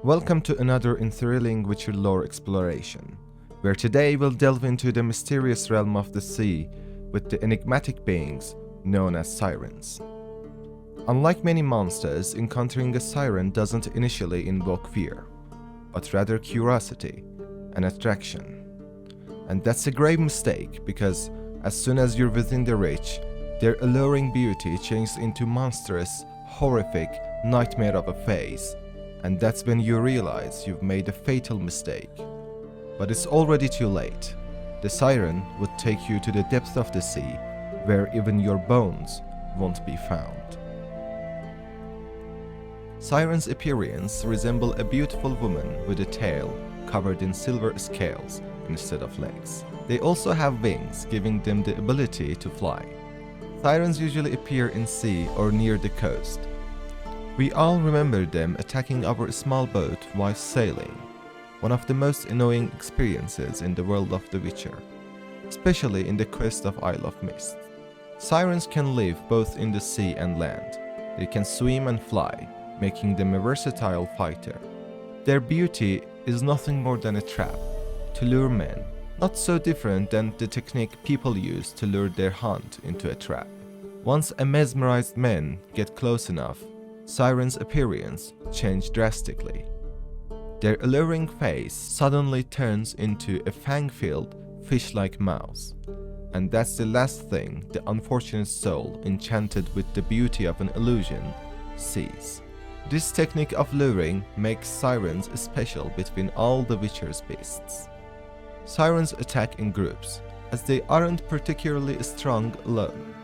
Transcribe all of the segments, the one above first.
Welcome to another enthralling Witcher lore exploration, where today we'll delve into the mysterious realm of the sea with the enigmatic beings known as Sirens. Unlike many monsters, encountering a siren doesn't initially invoke fear, but rather curiosity and attraction. And that's a grave mistake because as soon as you're within the reach, their alluring beauty changes into monstrous, horrific nightmare of a face, and that's when you realize you've made a fatal mistake. But it's already too late. The siren would take you to the depths of the sea, where even your bones won't be found. Siren's appearance resemble a beautiful woman with a tail covered in silver scales instead of legs. They also have wings, giving them the ability to fly. Sirens usually appear in sea or near the coast. We all remember them attacking our small boat while sailing, one of the most annoying experiences in the world of The Witcher, especially in the quest of Isle of Mist. Sirens can live both in the sea and land. They can swim and fly, making them a versatile fighter. Their beauty is nothing more than a trap to lure men, not so different than the technique people use to lure their hunt into a trap. Once a mesmerized man get close enough, Siren's appearance changed drastically. Their alluring face suddenly turns into a fang-filled, fish-like mouth, and that's the last thing the unfortunate soul enchanted with the beauty of an illusion sees. This technique of luring makes Sirens special between all the Witcher's beasts. Sirens attack in groups, as they aren't particularly strong alone.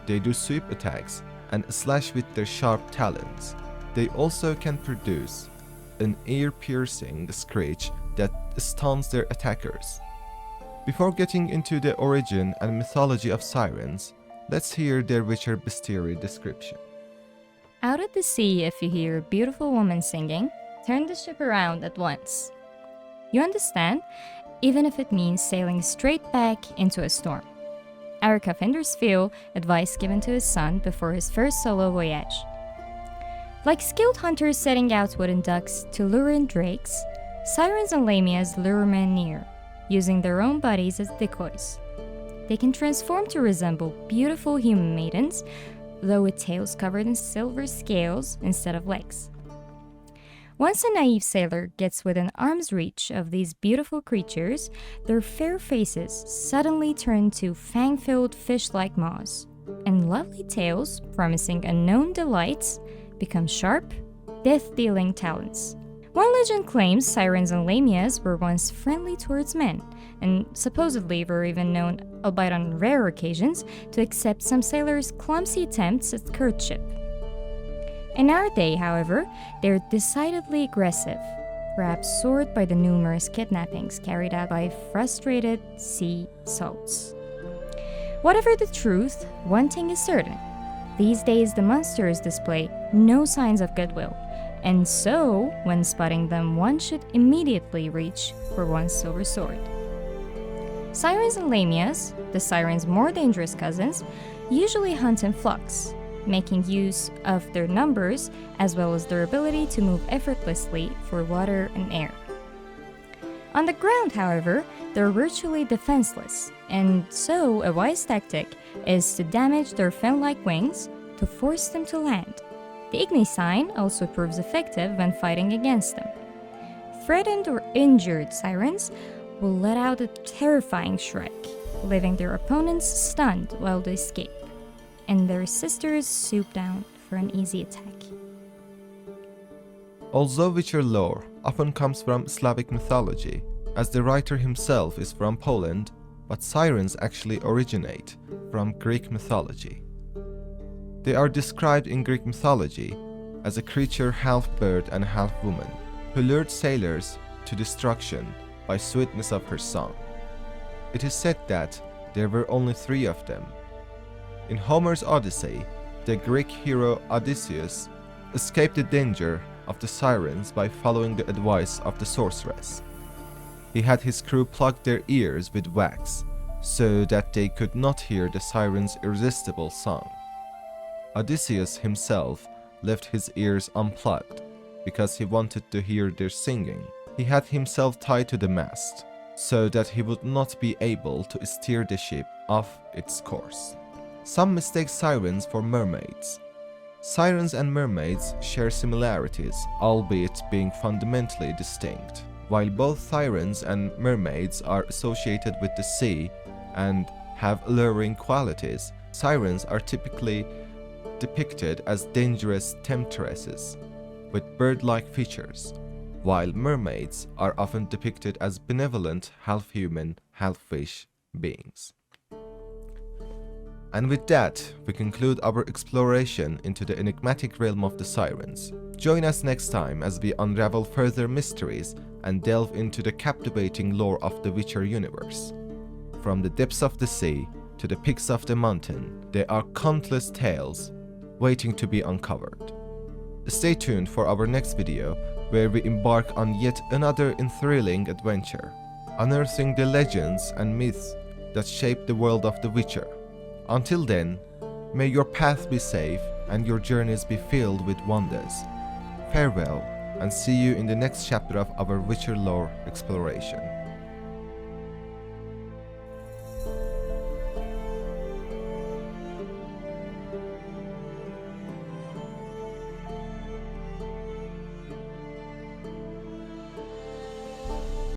They do sweep attacks and slash with their sharp talons. They also can produce an ear-piercing screech that stuns their attackers. Before getting into the origin and mythology of Sirens, let's hear their Witcher bestiary description. Out at the sea, if you hear a beautiful woman singing, turn the ship around at once. You understand? Even if it means sailing straight back into a storm. Erica Findersfield advice given to his son before his first solo voyage. Like skilled hunters setting out wooden ducks to lure in drakes, Sirens and Lamias lure men near, using their own bodies as decoys. They can transform to resemble beautiful human maidens, though with tails covered in silver scales instead of legs. Once a naive sailor gets within arm's reach of these beautiful creatures, their fair faces suddenly turn to fang-filled fish-like maws, and lovely tails, promising unknown delights, become sharp, death-dealing talons. One legend claims Sirens and Lamias were once friendly towards men, and supposedly were even known, albeit on rare occasions, to accept some sailors' clumsy attempts at courtship. In our day, however, they're decidedly aggressive, perhaps soared by the numerous kidnappings carried out by frustrated sea salts. Whatever the truth, one thing is certain. These days, the monsters display no signs of goodwill, and so, when spotting them, one should immediately reach for one's silver sword. Sirens and Lamias, the Sirens' more dangerous cousins, usually hunt in flocks, making use of their numbers as well as their ability to move effortlessly through water and air. On the ground, however, they're virtually defenseless, and so a wise tactic is to damage their fin-like wings to force them to land. The Igni sign also proves effective when fighting against them. Threatened or injured Sirens will let out a terrifying shriek, leaving their opponents stunned while they escape, and their sisters swoop down for an easy attack. Although Witcher lore often comes from Slavic mythology, as the writer himself is from Poland, but Sirens actually originate from Greek mythology. They are described in Greek mythology as a creature half bird and half woman, who lured sailors to destruction by sweetness of her song. It is said that there were only 3 of them. In Homer's Odyssey, the Greek hero Odysseus escaped the danger of the Sirens by following the advice of the sorceress. He had his crew plug their ears with wax, so that they could not hear the Sirens' irresistible song. Odysseus himself left his ears unplugged, because he wanted to hear their singing. He had himself tied to the mast, so that he would not be able to steer the ship off its course. Some mistake sirens for mermaids. Sirens and mermaids share similarities, albeit being fundamentally distinct. While both sirens and mermaids are associated with the sea and have alluring qualities, sirens are typically depicted as dangerous temptresses with bird-like features, while mermaids are often depicted as benevolent, half-human, half-fish beings. And with that, we conclude our exploration into the enigmatic realm of the Sirens. Join us next time as we unravel further mysteries and delve into the captivating lore of the Witcher universe. From the depths of the sea to the peaks of the mountain, there are countless tales waiting to be uncovered. Stay tuned for our next video, where we embark on yet another thrilling adventure, unearthing the legends and myths that shape the world of the Witcher. Until then, may your path be safe and your journeys be filled with wonders. Farewell, and see you in the next chapter of our Witcher lore exploration.